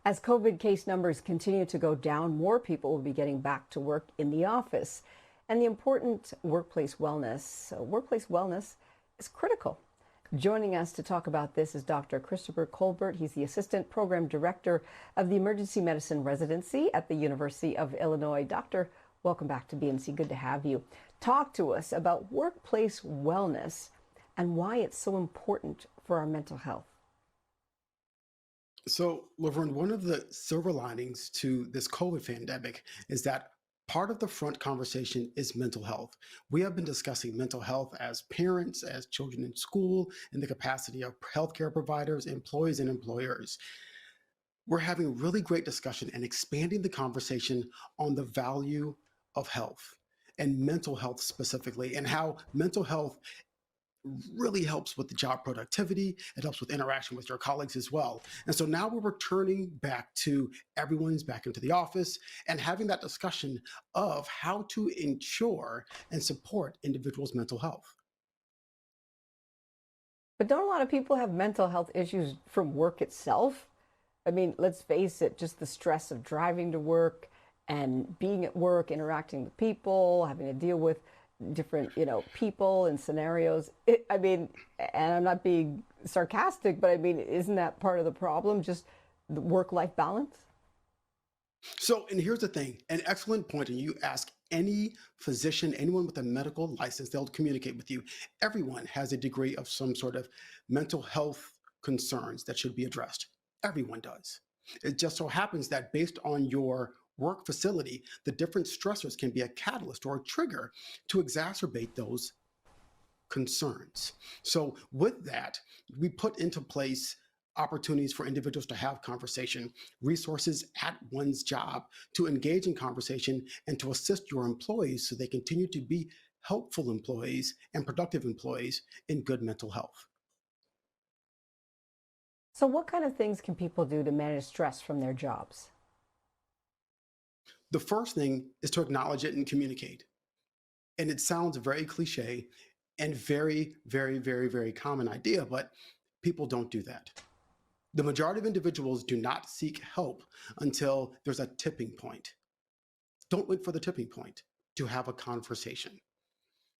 As COVID case numbers continue to go down, more people will be getting back to work in the office. And the important workplace wellness. So workplace wellness is critical. Joining us to talk about this is Dr. Christopher Colbert. He's the Assistant Program Director of the Emergency Medicine Residency at the University of Illinois. Doctor, welcome back to BNC. Good to have you. Talk to us about workplace wellness and why it's so important for our mental health. So, Laverne, one of the silver linings to this COVID pandemic is that part of the front conversation is mental health. We have been discussing mental health as parents, as children in school, in the capacity of healthcare providers, employees, and employers. We're having really great discussion and expanding the conversation on the value of health and mental health specifically, and how mental health really helps with the job productivity. It helps with interaction with your colleagues as well. And so now we're returning back to everyone's back into the office and having that discussion of how to ensure and support individuals' mental health. But don't a lot of people have mental health issues from work itself? I mean, let's face it, just the stress of driving to work and being at work, interacting with people, having to deal with different, people and scenarios. I mean, and I'm not being sarcastic, but I mean, isn't that part of the problem? Just the work-life balance? So, and here's the thing, an excellent point, and you ask any physician, anyone with a medical license, they'll communicate with you. Everyone has a degree of some sort of mental health concerns that should be addressed. Everyone does. It just so happens that based on your work facility, the different stressors can be a catalyst or a trigger to exacerbate those concerns. So, with that, we put into place opportunities for individuals to have conversation, resources at one's job to engage in conversation and to assist your employees so they continue to be helpful employees and productive employees in good mental health. So what kind of things can people do to manage stress from their jobs? The first thing is to acknowledge it and communicate. And it sounds very cliche and very, very, very, very common idea, but people don't do that. The majority of individuals do not seek help until there's a tipping point. Don't wait for the tipping point to have a conversation.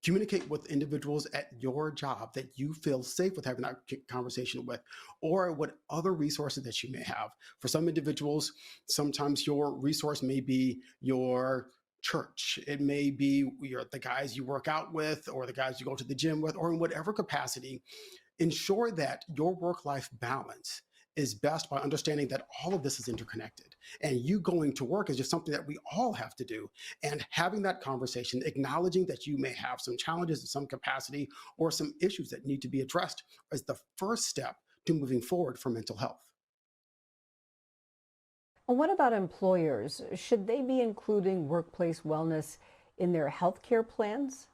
Communicate with individuals at your job that you feel safe with having that conversation with, or what other resources that you may have. For some individuals, sometimes your resource may be your church. It may be the guys you work out with, or the guys you go to the gym with, or in whatever capacity. Ensure that your work-life balance is best by understanding that all of this is interconnected. And you going to work is just something that we all have to do. And having that conversation, acknowledging that you may have some challenges in some capacity or some issues that need to be addressed is the first step to moving forward for mental health. And what about employers? Should they be including workplace wellness in their healthcare plans?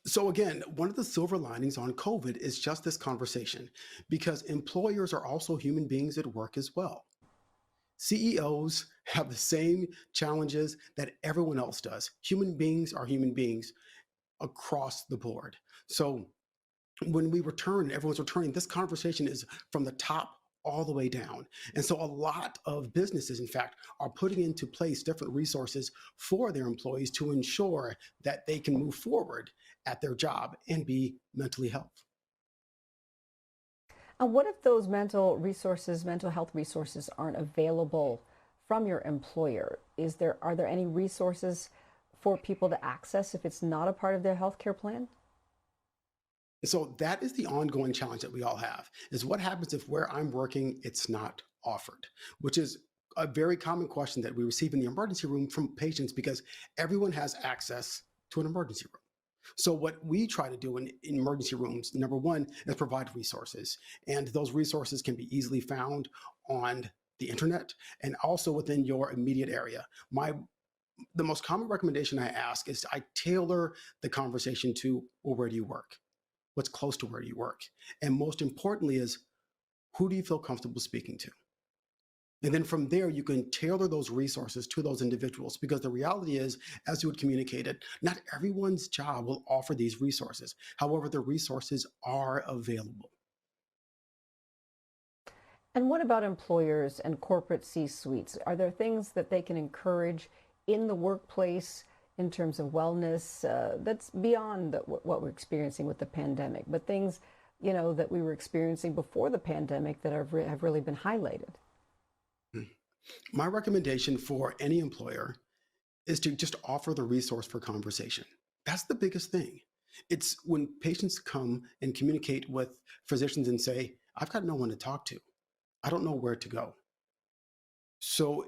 So again, one of the silver linings on COVID is just this conversation, because employers are also human beings at work as well. CEOs have the same challenges that everyone else does. Human beings are human beings across the board. So when we return, everyone's returning, this conversation is from the top all the way down. And so a lot of businesses, in fact, are putting into place different resources for their employees to ensure that they can move forward at their job and be mentally healthy. And what if those mental health resources aren't available from your employer? Are there any resources for people to access if it's not a part of their healthcare plan? So that is the ongoing challenge that we all have, is what happens if where I'm working, it's not offered, which is a very common question that we receive in the emergency room from patients because everyone has access to an emergency room. So what we try to do in emergency rooms, number one, is provide resources. And those resources can be easily found on the internet and also within your immediate area. The most common recommendation I ask is I tailor the conversation to, well, where do you work? What's close to where you work? And most importantly is, who do you feel comfortable speaking to? And then from there, you can tailor those resources to those individuals, because the reality is, as you had communicated, not everyone's job will offer these resources. However, the resources are available. And what about employers and corporate C-suites? Are there things that they can encourage in the workplace in terms of wellness that's beyond what we're experiencing with the pandemic, but things, that we were experiencing before the pandemic that have really been highlighted? My recommendation for any employer is to just offer the resource for conversation. That's the biggest thing. It's when patients come and communicate with physicians and say, I've got no one to talk to. I don't know where to go. So,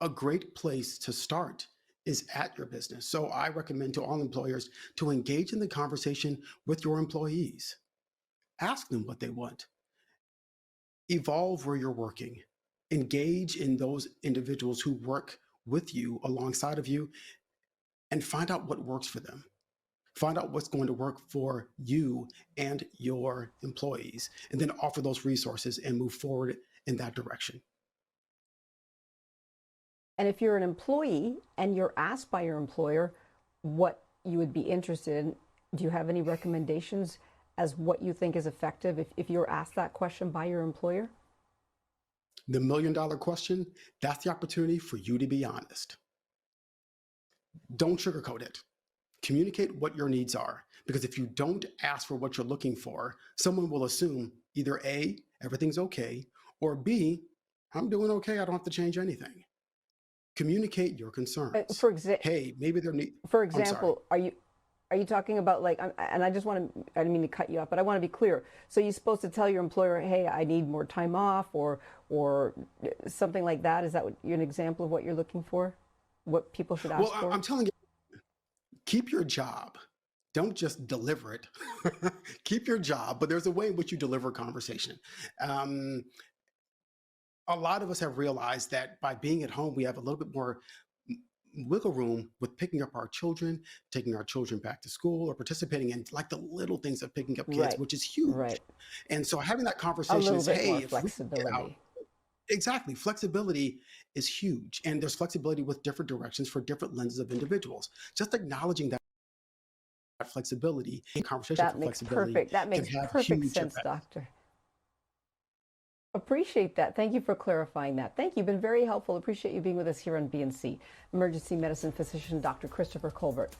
a great place to start is at your business. So, I recommend to all employers to engage in the conversation with your employees. Ask them what they want. Evolve where you're working. Engage in those individuals who work with you, alongside of you, and find out what works for them. Find out what's going to work for you and your employees, and then offer those resources and move forward in that direction. And if you're an employee and you're asked by your employer what you would be interested in, do you have any recommendations as what you think is effective if you're asked that question by your employer? The $1 million question, that's the opportunity for you to be honest. Don't sugarcoat it. Communicate what your needs are. Because if you don't ask for what you're looking for, someone will assume either A, everything's okay, or B, I'm doing okay, I don't have to change anything. Communicate your concerns. For example, Hey, maybe they're for I'm sorry. example, are you talking about like, and I just want to, I didn't mean to cut you off, but I want to be clear. So you're supposed to tell your employer, hey, I need more time off or something like that. Is that an example of what you're looking for? What people should Well, ask for? I'm telling you, keep your job. Don't just deliver it. Keep your job, but there's a way in which you deliver conversation. Um, a lot of us have realized that by being at home, we have a little bit more wiggle room with picking up our children, taking our children back to school, or participating in like the little things of picking up kids, Right, which is huge. right. And so having that A conversation little is, bit hey, more if we can get out, flexibility. exactly, flexibility is huge. And there's flexibility with different directions for different lenses of individuals. Just acknowledging that flexibility and conversation for flexibility That can makes have perfect huge sense, effect. doctor. Appreciate that. Thank you for clarifying that. Thank you. Been very helpful. Appreciate you being with us here on BNC. Emergency medicine physician, Dr. Christopher Colbert.